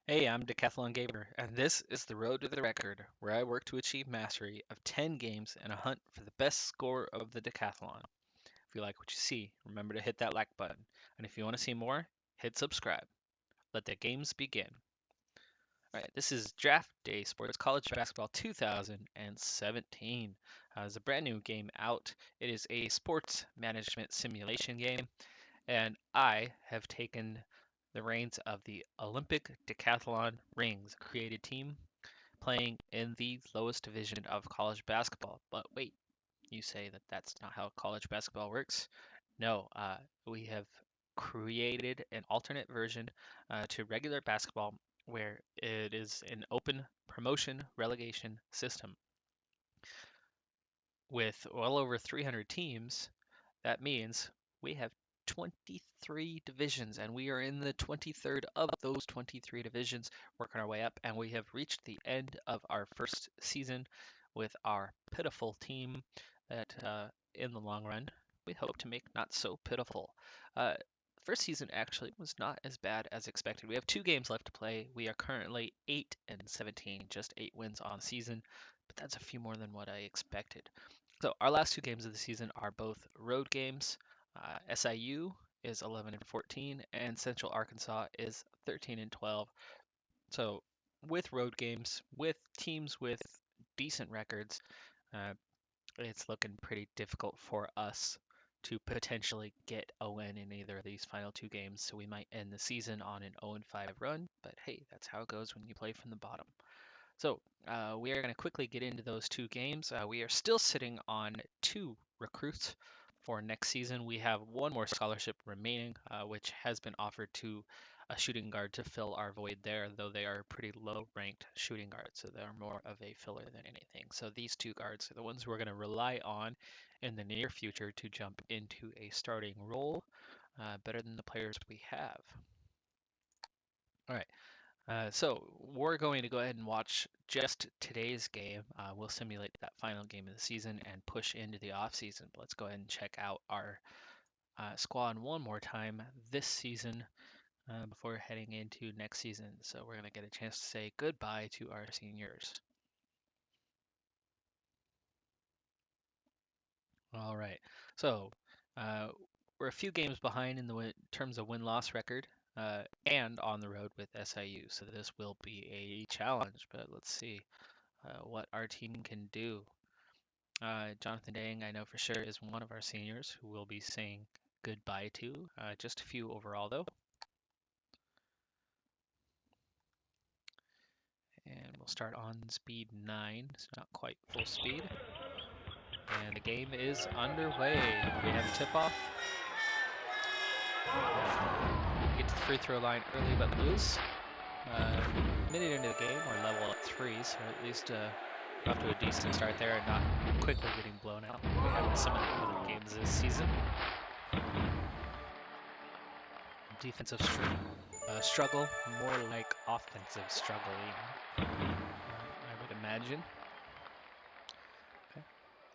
Hey, I'm Decathlon Gamer, and this is the Road to the Record, where I work to achieve mastery of 10 games and a hunt for the best score of the Decathlon. If you like what you see, remember to hit that like button, and if you want to see more, hit subscribe. Let the games begin. Alright, this is Draft Day Sports College Basketball 2017. It's a brand new game out. It is a sports management simulation game, and I have taken the reins of the Olympic Decathlon Rings created team playing in the lowest division of college basketball. But wait, you say that that's not how college basketball works? No, we have created an alternate version to regular basketball where it is an open promotion relegation system. With well over 300 teams, that means we have 23 divisions, and we are in the 23rd of those 23 divisions, working our way up, and we have reached the end of our first season with our pitiful team that, in the long run, we hope to make not so pitiful. Uh, First season actually was not as bad as expected. We have 2 games left to play. We are currently 8-17, just 8 wins on season, but that's a few more than what I expected. So our last 2 games of the season are both road games. SIU is 11-14, and Central Arkansas is 13-12. So with road games, with teams with decent records, uh, it's looking pretty difficult for us to potentially get a win in either of these final 2 games. So we might end the season on an 0-5 run, but hey, that's how it goes when you play from the bottom. So we are going to quickly get into those 2 games. We are still sitting on 2 recruits for next season. We have one more scholarship remaining, which has been offered to a shooting guard to fill our void there, though they are pretty low-ranked shooting guards, so they're more of a filler than anything. So these 2 guards are the ones we're going to rely on in the near future to jump into a starting role, better than the players we have. All right. So we're going to go ahead and watch just today's game. We'll simulate that final game of the season and push into the off season. But let's go ahead and check out our squad one more time this season before heading into next season. So we're going to get a chance to say goodbye to our seniors. All right. So uh, we're a few games behind in the terms of win-loss record. And on the road with SIU, so this will be a challenge. But let's see what our team can do. Jonathan Dang, I know for sure, is one of our seniors who we'll be saying goodbye to. Just a few overall, though. And we'll start on speed 9. It's not quite full speed. And the game is underway. We have a tip-off. Get to the free throw line early but lose. Minute into the game, we're level at 3, so at least off to a decent start there and not quickly getting blown out like we have in some of the other games this season. Defensive struggle, more like offensive struggle even, I would imagine. Okay.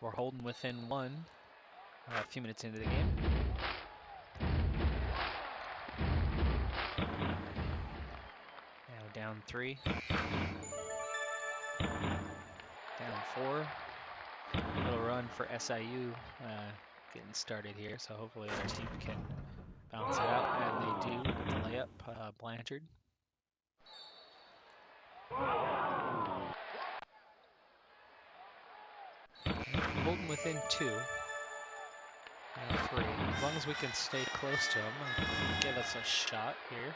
We're holding within 1 a few minutes into the game. Now down 3. Down 4. Little run for SIU getting started here, so hopefully our team can bounce it out, and they do with the layup, Blanchard. Holding within 2. Now 3. As long as we can stay close to them and give us a shot here.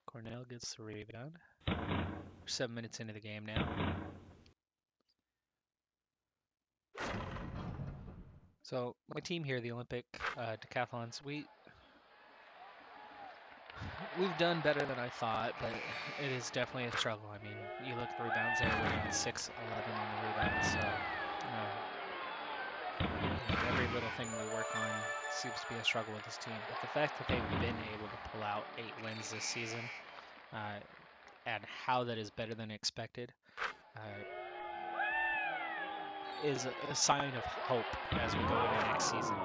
Cornell gets the rebound. We're 7 minutes into the game now. So my team here, the Olympic Decathlons, we've done better than I thought, but it is definitely a struggle. I mean, you look at the rebounds there, we're down 6-11 on the rebounds, so every little thing we work on seems to be a struggle with this team. But the fact that they've been able to pull out 8 wins this season, and how that is better than expected, is a sign of hope as we go into next season.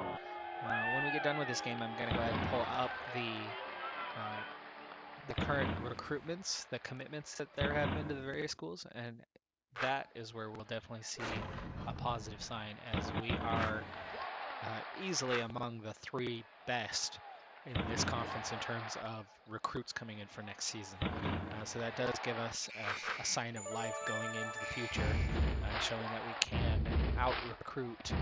When we get done with this game, I'm going to go ahead and pull up the current recruitments, the commitments that they're having into the various schools, and that is where we'll definitely see a positive sign, as we are easily among the 3 best in this conference in terms of recruits coming in for next season. So that does give us a sign of life going into the future, showing that we can out-recruit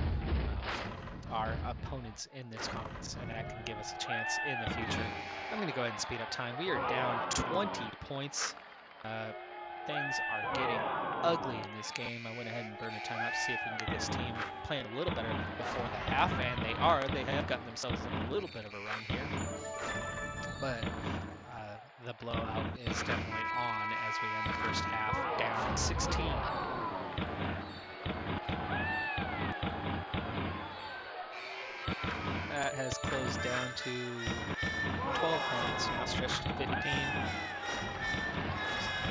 our opponents in this conference, and that can give us a chance in the future. I'm going to go ahead and speed up time. We are down 20 points. Things are getting ugly in this game. I went ahead and burned a timeout to see if we can get this team playing a little better before the half, and they are. They have gotten themselves in a little bit of a run here, but the blowout is definitely on as we end the first half down 16. That has closed down to 12 points, now stretched to 15.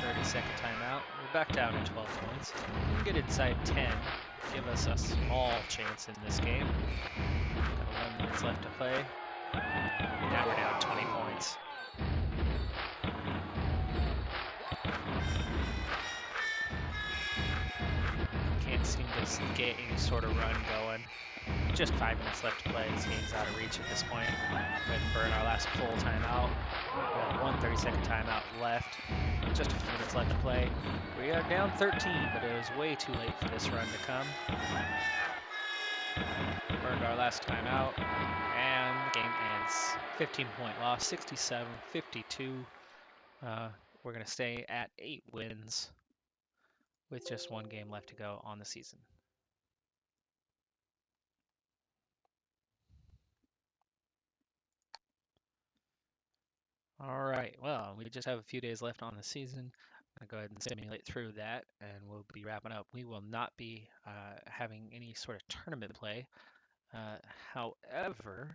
30-second timeout. We're back down to 12 points. We can get inside 10, give us a small chance in this game. Got 11 minutes left to play. Now we're down 20 points. Can't seem to get any sort of run going. Just 5 minutes left to play. This game's out of reach at this point. Go ahead and burn our last full timeout. We have one 30-second timeout left. Just a few minutes left to play. We are down 13, but it was way too late for this run to come. Burned our last timeout, and the game ends. 15-point loss, 67-52. We're going to stay at 8 wins with just 1 game left to go on the season. All right, well, we just have a few days left on the season. I'm going to go ahead and simulate through that, and we'll be wrapping up. We will not be having any sort of tournament play. However,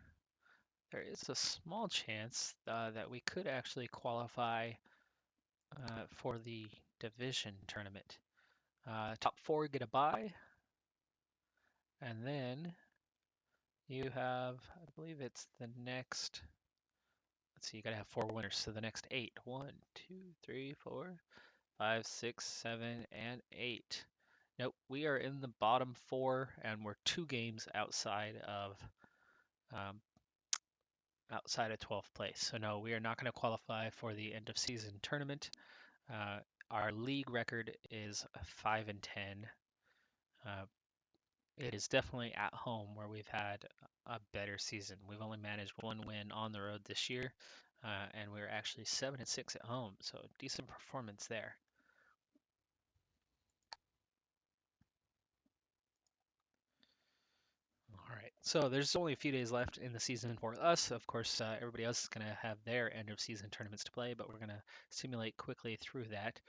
there is a small chance that we could actually qualify for the division tournament. Top 4 get a bye, and then you have, I believe it's the next, let's see, you gotta have 4 winners, so the next 8. 1, 2, 3, 4, 5, 6, 7, and 8. Nope, we are in the bottom 4, and we're 2 games outside of 12th place. So no, we are not going to qualify for the end of season tournament. Our league record is 5-10. It is definitely at home where we've had a better season. We've only managed 1 win on the road this year, and we're actually 7-6 at home. So decent performance there. All right, so there's only a few days left in the season for us. Of course, everybody else is going to have their end of season tournaments to play, but we're going to simulate quickly through that.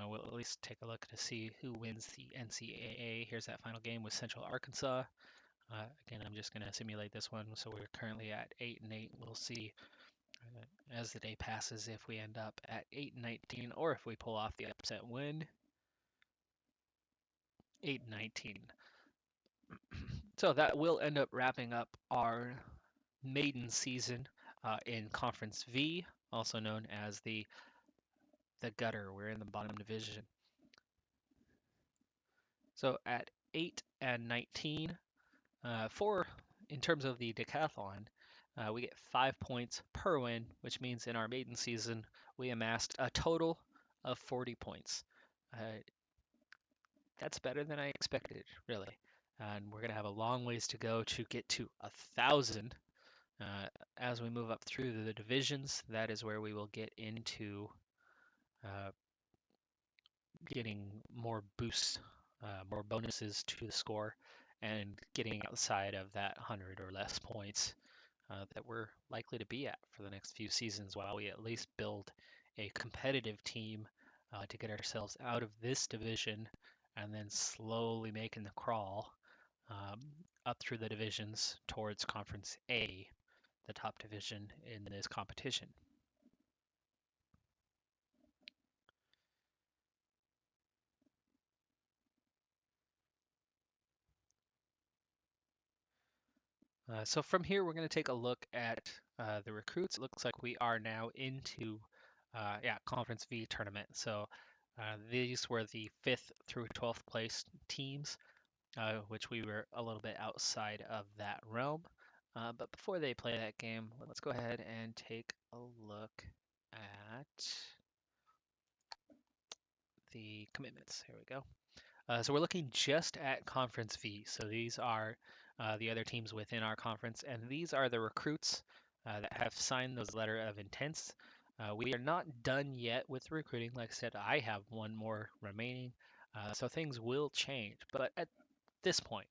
We'll at least take a look to see who wins the NCAA. Here's that final game with Central Arkansas. Again, I'm just going to simulate this one. So we're currently at 8-8. We'll see as the day passes if we end up at 8-19 or if we pull off the upset win. 8-19. So that will end up wrapping up our maiden season in Conference V, also known as the gutter. We're in the bottom division. So at 8-19, in terms of the Decathlon, we get 5 points per win, which means in our maiden season we amassed a total of 40 points. That's better than I expected, really. And we're going to have a long ways to go to get to 1,000. As we move up through the divisions, that is where we will get into getting more boosts, more bonuses to the score, and getting outside of that 100 or less points that we're likely to be at for the next few seasons, while we at least build a competitive team to get ourselves out of this division and then slowly making the crawl up through the divisions towards Conference A, the top division in this competition. So from here, we're going to take a look at the recruits. It looks like we are now into, Conference V tournament. So these were the 5th through 12th place teams, which we were a little bit outside of that realm. But before they play that game, let's go ahead and take a look at the commitments. Here we go. So we're looking just at Conference V. So these are the other teams within our conference, and these are the recruits that have signed those letter of intents. We are not done yet with recruiting. Like I said, I have one more remaining, so things will change. But at this point,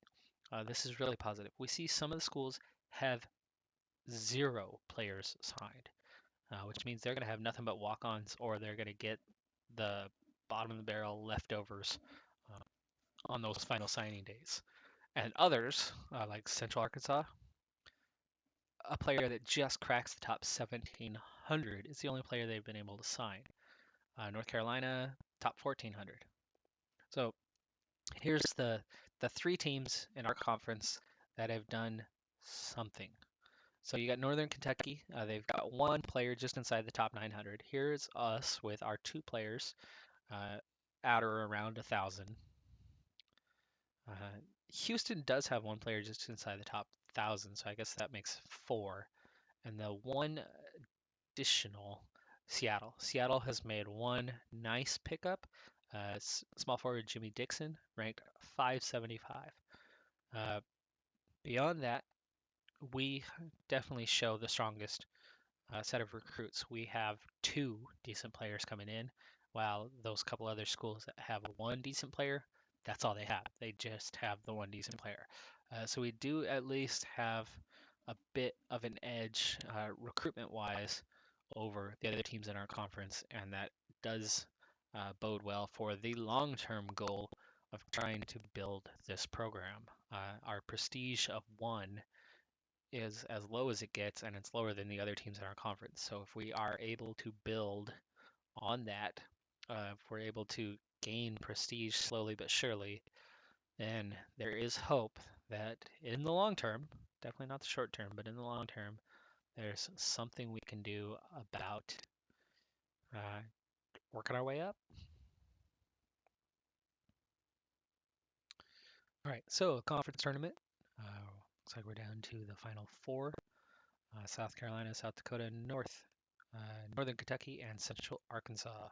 this is really positive. We see some of the schools have 0 players signed, which means they're going to have nothing but walk-ons, or they're going to get the bottom of the barrel leftovers on those final signing days. And others, like Central Arkansas, a player that just cracks the top 1,700 is the only player they've been able to sign. North Carolina, top 1,400. So here's the 3 teams in our conference that have done something. So you got Northern Kentucky. They've got 1 player just inside the top 900. Here's us with our 2 players at or around 1,000. Houston does have 1 player just inside the top 1,000, so I guess that makes 4. And the one additional, Seattle. Seattle has made 1 nice pickup. Small forward Jimmy Dixon, ranked 575. Beyond that, we definitely show the strongest set of recruits. We have 2 decent players coming in, while those couple other schools that have 1 decent player, that's all they have. They just have the 1 decent player. So we do at least have a bit of an edge recruitment-wise over the other teams in our conference, and that does bode well for the long-term goal of trying to build this program. Our prestige of 1 is as low as it gets, and it's lower than the other teams in our conference. So if we are able to build on that, if we're able to gain prestige slowly but surely, then there is hope that in the long term, definitely not the short term, but in the long term, there's something we can do about uh, working our way up. All right, so conference tournament. Looks like we're down to the final 4. South Carolina, South Dakota, Northern Kentucky, and Central Arkansas.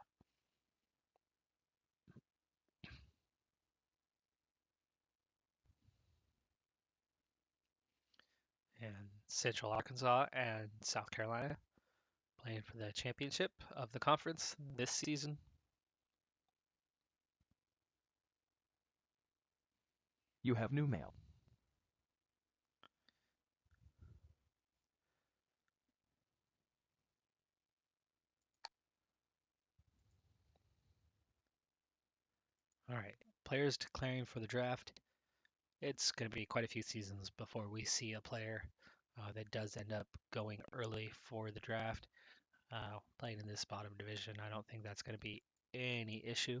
And Central Arkansas and South Carolina playing for the championship of the conference this season. You have new mail. All right, players declaring for the draft. It's going to be quite a few seasons before we see a player that does end up going early for the draft. Playing in this bottom division, I don't think that's going to be any issue.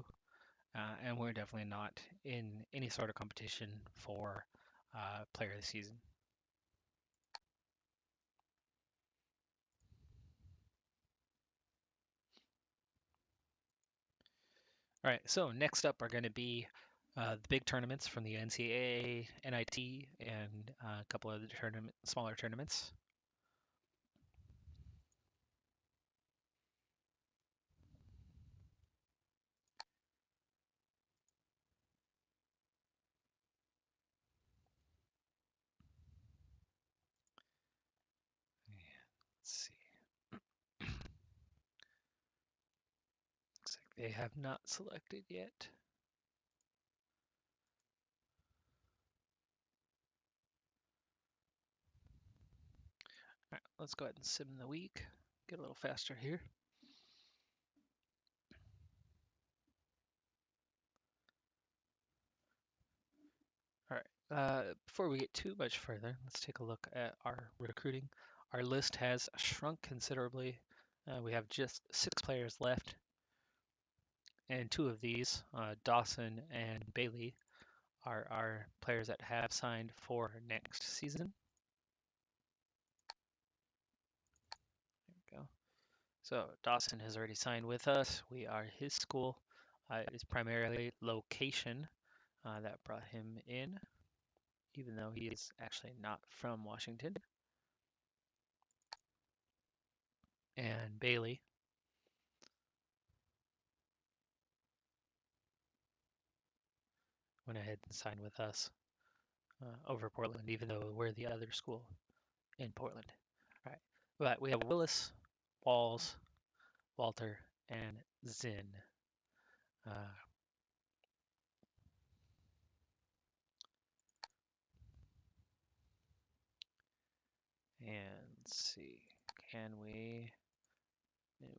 And we're definitely not in any sort of competition for player of the season. All right, so next up are going to be the big tournaments from the NCAA, NIT, and a couple other smaller tournaments. Let's see. Looks like they have not selected yet. All right, let's go ahead and sim the week. Get a little faster here. All right, before we get too much further, let's take a look at our recruiting. Our list has shrunk considerably. We have just 6 players left, and 2 of these, Dawson and Bailey, are players that have signed for next season. So Dawson has already signed with us. We are his school. It's primarily location that brought him in, even though he is actually not from Washington. And Bailey went ahead and signed with us over Portland, even though we're the other school in Portland. All right, but we have Willis, Walls, Walter, and Zinn. And let's see, can we okay,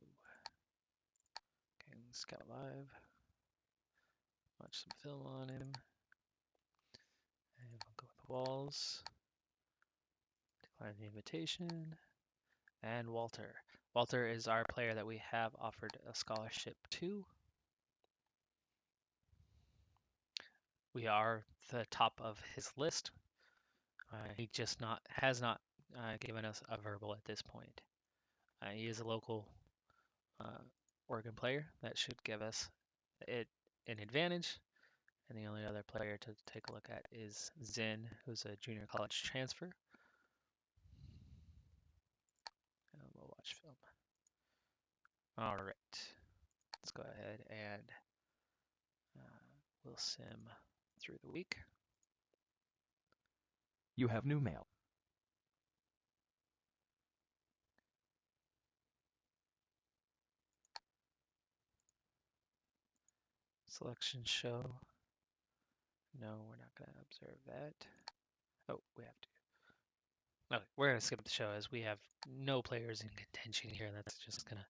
scout live, watch some film on him, and we'll go with Walls, decline the invitation, and Walter. Walter is our player that we have offered a scholarship to. We are the top of his list. He just has not given us a verbal at this point. He is a local Oregon player that should give us an advantage. And the only other player to take a look at is Zinn, who's a junior college transfer. And we'll watch film. All right, let's go ahead and we'll sim through the week. You have new mail. Selection show. No, we're not going to observe that. Oh, we have to. Okay, we're going to skip the show as we have no players in contention here. That's just going to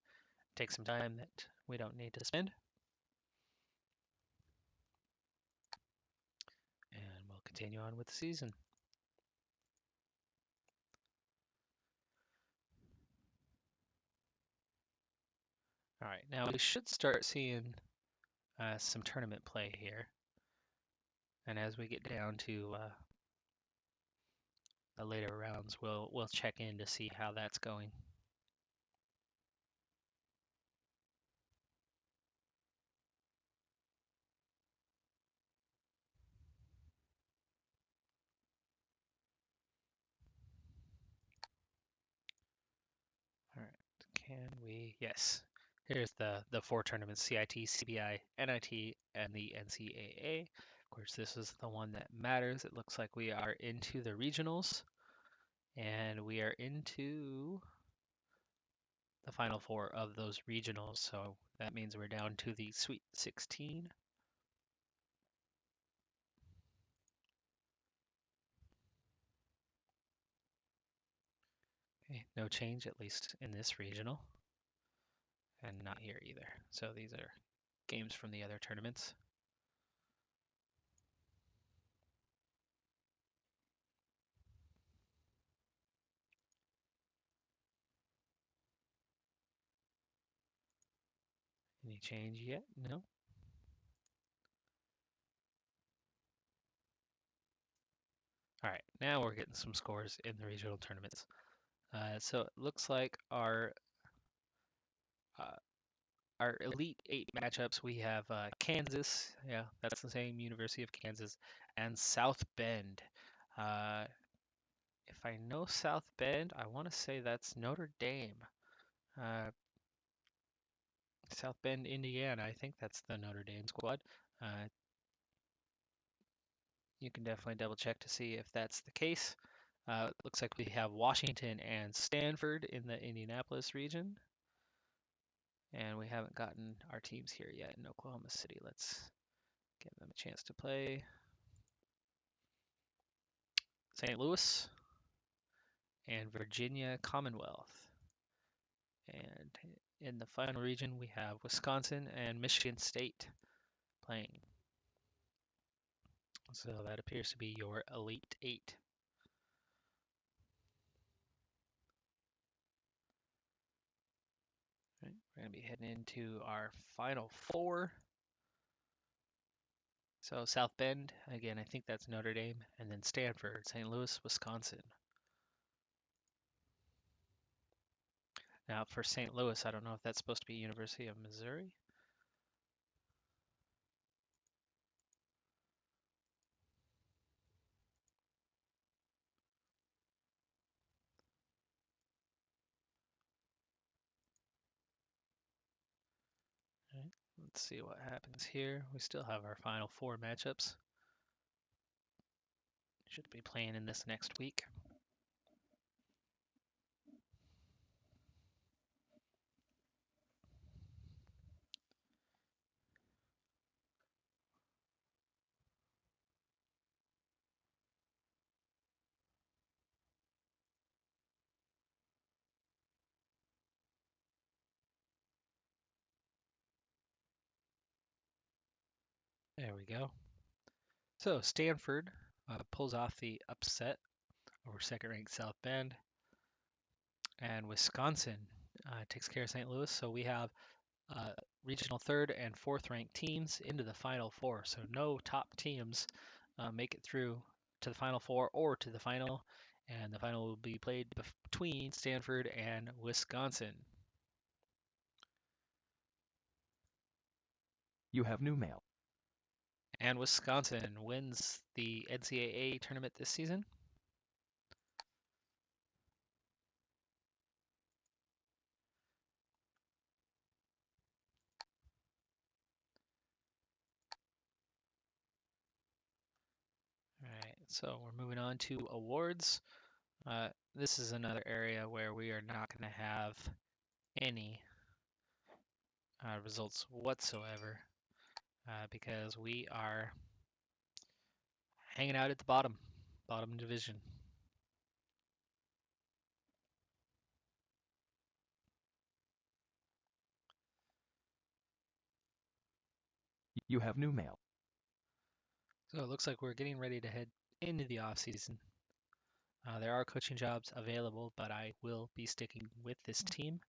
take some time that we don't need to spend. And we'll continue on with the season. All right, now we should start seeing some tournament play here. And as we get down to the later rounds, we'll check in to see how that's going. All right, can we? Yes. Here's the four tournaments: CIT, CBI, NIT, and the NCAA. Of course, this is the one that matters. It looks like we are into the regionals, and we are into the final four of those regionals. So that means we're down to the Sweet 16. Okay, no change, at least in this regional, and not here either. So these are games from the other tournaments. Any change yet? No. All right, now we're getting some scores in the regional tournaments. So it looks like uh, our Elite Eight matchups, we have Kansas, yeah, that's the same, University of Kansas, and South Bend. If I know South Bend, I want to say that's Notre Dame. Uh, South Bend, Indiana, I think that's the Notre Dame squad. You can definitely double check to see if that's the case. It looks like we have Washington and Stanford in the Indianapolis region. And we haven't gotten our teams here yet in Oklahoma City. Let's give them a chance to play. St. Louis and Virginia Commonwealth. And in the final region, we have Wisconsin and Michigan State playing. So that appears to be your Elite Eight. Right, we're going to be heading into our final four. So South Bend, again, I think that's Notre Dame, and then Stanford, St. Louis, Wisconsin. Now for St. Louis, I don't know if that's supposed to be University of Missouri. All right, let's see what happens here. We still have our final four matchups. Should be playing in this next week. There we go. So Stanford pulls off the upset over second-ranked South Bend, and Wisconsin takes care of St. Louis. So we have regional third and fourth ranked teams into the Final Four. So no top teams make it through to the Final Four or to the final, and the final will be played between Stanford and Wisconsin. You have new mail. And Wisconsin wins the NCAA tournament this season. All right, so we're moving on to awards. This is another area where we are not going to have any results whatsoever because we are hanging out at the bottom division. You have new mail. So it looks like we're getting ready to head into the off season. There are coaching jobs available, but I will be sticking with this team.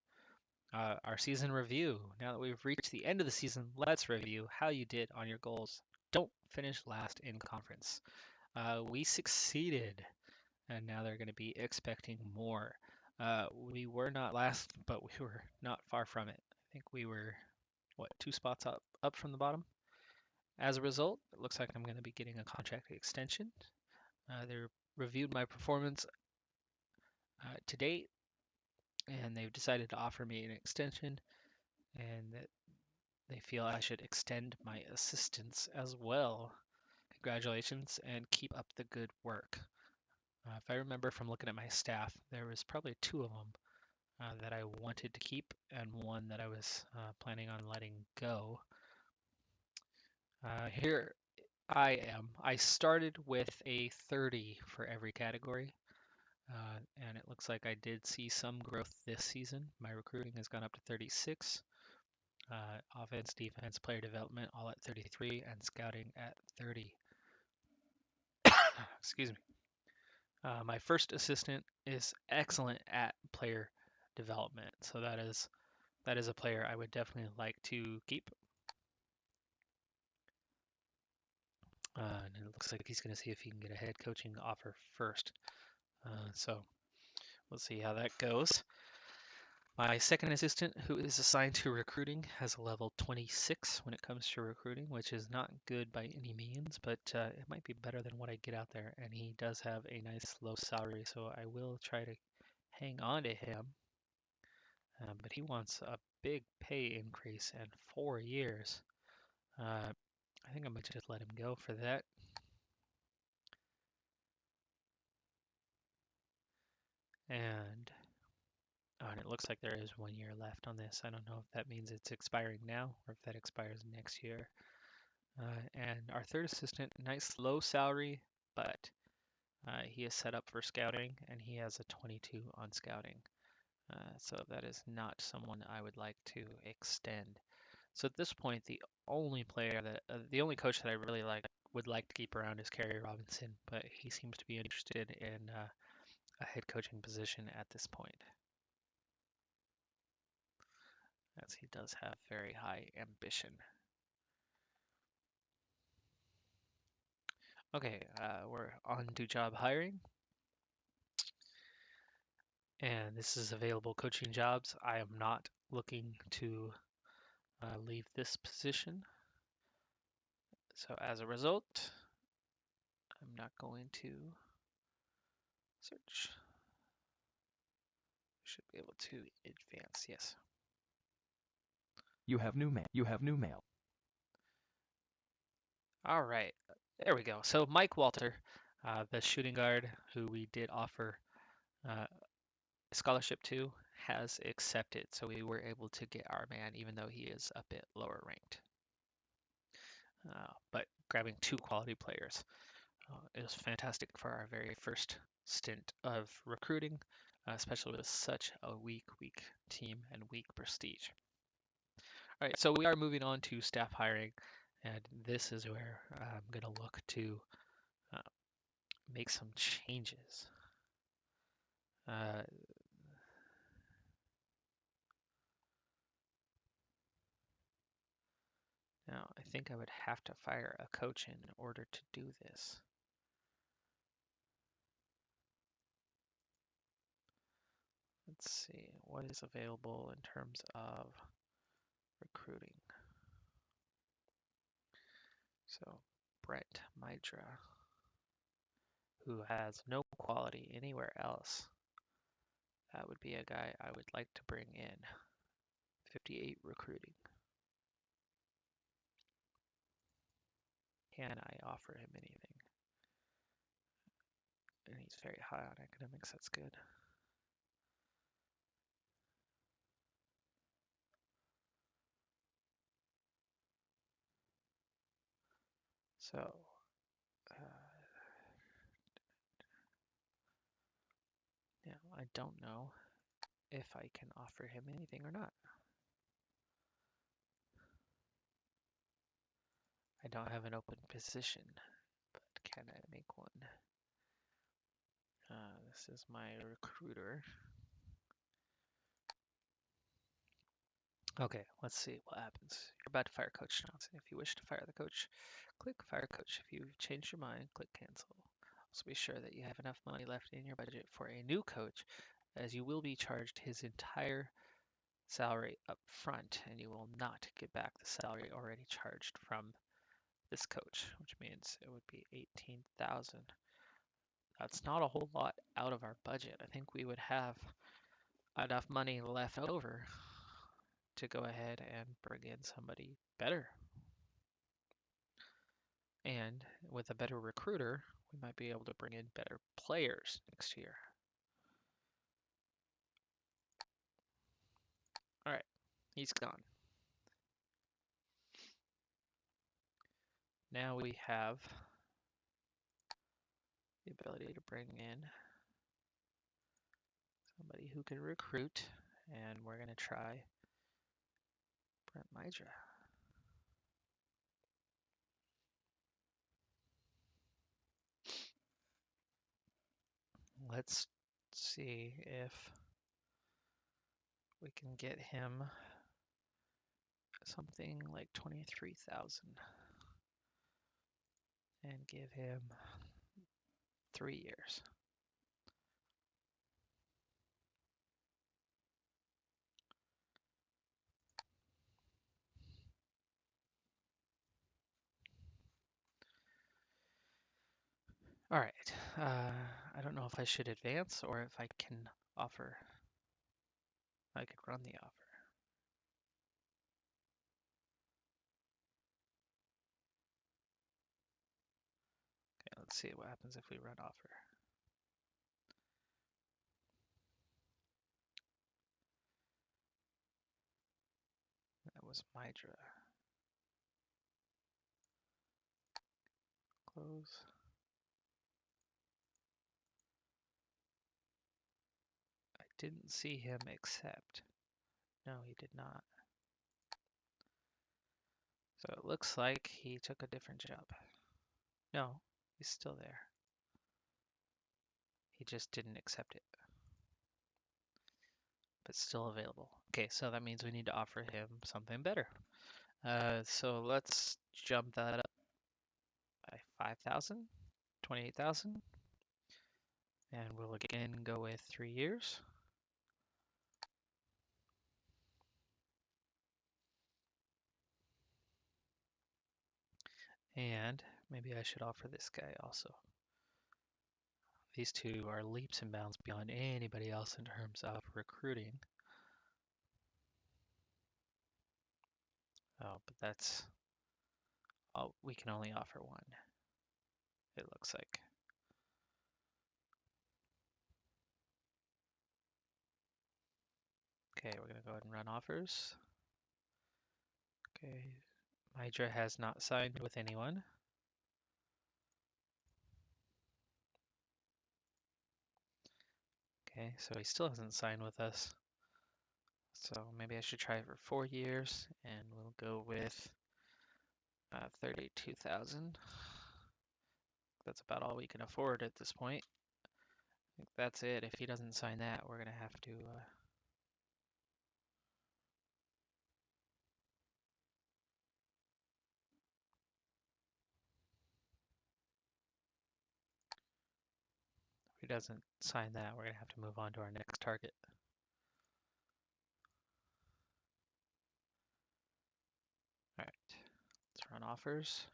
Our season review. Now that we've reached the end of the season, let's review how you did on your goals. Don't finish last in conference. We succeeded, and now they're going to be expecting more. We were not last, but we were not far from it. I think we were, what, 2 spots up from the bottom? As a result, it looks like I'm going to be getting a contract extension. They reviewed my performance to date, and they've decided to offer me an extension, and that they feel I should extend my assistance as well. Congratulations, and keep up the good work. If I remember from looking at my staff, there was probably two of them that I wanted to keep, and one that I was planning on letting go. Here I am. I started with a 30 for every category, and it looks like I did see some growth this season. My recruiting has gone up to 36, offense, defense, player development all at 33, and scouting at 30. Excuse me. My first assistant is excellent at player development, so that is a player I would definitely like to keep. And it looks like he's going to see if he can get a head coaching offer first. So we'll see how that goes. My second assistant, who is assigned to recruiting, has a level 26 when it comes to recruiting, which is not good by any means, but it might be better than what I get out there. And he does have a nice low salary, so I will try to hang on to him. But he wants a big pay increase and 4 years. I think I might just let him go for that. And and it looks like there is 1 year left on this. I don't know if that means it's expiring now or if that expires next year. And our third assistant, nice low salary, but he is set up for scouting and he has a 22 on scouting. So that is not someone I would like to extend. So at this point, the only coach that I really would like to keep around is Kerry Robinson, but he seems to be interested in a head coaching position at this point, as he does have very high ambition. Okay, we're on to job hiring. And this is available coaching jobs. I am not looking to leave this position. So as a result, I'm not going to search. Should be able to advance, yes. You have new mail. You have new mail. All right, there we go. So Mike Walter, the shooting guard who we did offer a scholarship to, has accepted. So we were able to get our man, even though he is a bit lower ranked. But grabbing two quality players. It was fantastic for our very first stint of recruiting, especially with such a weak team and weak prestige. All right, so we are moving on to staff hiring, and this is where I'm going to look to uh, make some changes. Uh, Now, I think I would have to fire a coach in order to do this. Let's see, what is available in terms of recruiting? So, Brent Mydra, who has no quality anywhere else. That would be a guy I would like to bring in. 58 recruiting. Can I offer him anything? And he's very high on academics, that's good. So, yeah, I don't know if I can offer him anything or not. I don't have an open position, but can I make one? This is my recruiter. Okay, let's see what happens. You're about to fire Coach Johnson. If you wish to fire the coach, click Fire Coach. If you've changed your mind, click Cancel. Also be sure that you have enough money left in your budget for a new coach, as you will be charged his entire salary up front, and you will not get back the salary already charged from this coach, which means it would be 18,000. That's not a whole lot out of our budget. I think we would have enough money left over to go ahead and bring in somebody better. And with a better recruiter, we might be able to bring in better players next year. All right, he's gone. Now we have the ability to bring in somebody who can recruit, and we're going to try Brent Mydra. Let's see if we can get him something like 23,000 and give him 3 years. All right. I don't know if I should advance or if I can offer. I could run the offer. Okay, let's see what happens if we run offer. That was Mydra. Close. I didn't see him accept. No, he did not. So it looks like he took a different job. No, he's still there. He just didn't accept it. But still available. Okay, so that means we need to offer him something better. So let's jump that up by 5,000, 28,000. And we'll again go with 3 years. And maybe I should offer this guy also. These two are leaps and bounds beyond anybody else in terms of recruiting. Oh, but that's... Oh, we can only offer one, it looks like. Okay, we're going to go ahead and run offers. Okay, Hydra has not signed with anyone. Okay, so he still hasn't signed with us. So maybe I should try for 4 years, and we'll go with 32,000. That's about all we can afford at this point. I think that's it. If he doesn't sign that, we're gonna have to. If he doesn't sign that, we're gonna have to move on to our next target. All right, let's run offers.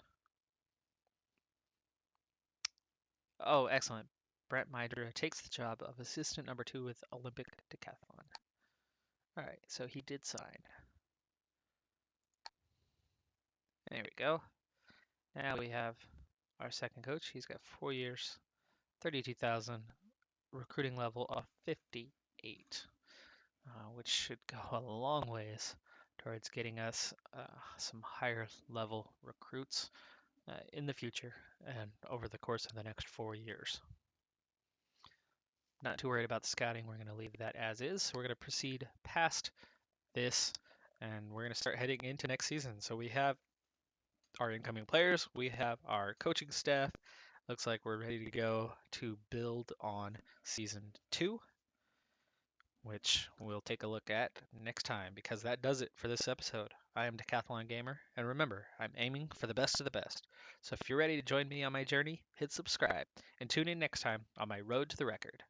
Oh, excellent. Brett Mydra takes the job of assistant number 2 with Olympic Decathlon. All right, so he did sign. There we go. Now we have our second coach. He's got 4 years, 32,000, recruiting level of 58, which should go a long ways towards getting us some higher level recruits in the future and over the course of the next 4 years. Not too worried about the scouting. We're going to leave that as is. We're going to proceed past this, and we're going to start heading into next season. So we have our incoming players, we have our coaching staff. Looks like we're ready to go to build on season 2, which we'll take a look at next time, because that does it for this episode. I am Decathlon Gamer, and remember, I'm aiming for the best of the best. So if you're ready to join me on my journey, hit subscribe, and tune in next time on my road to the record.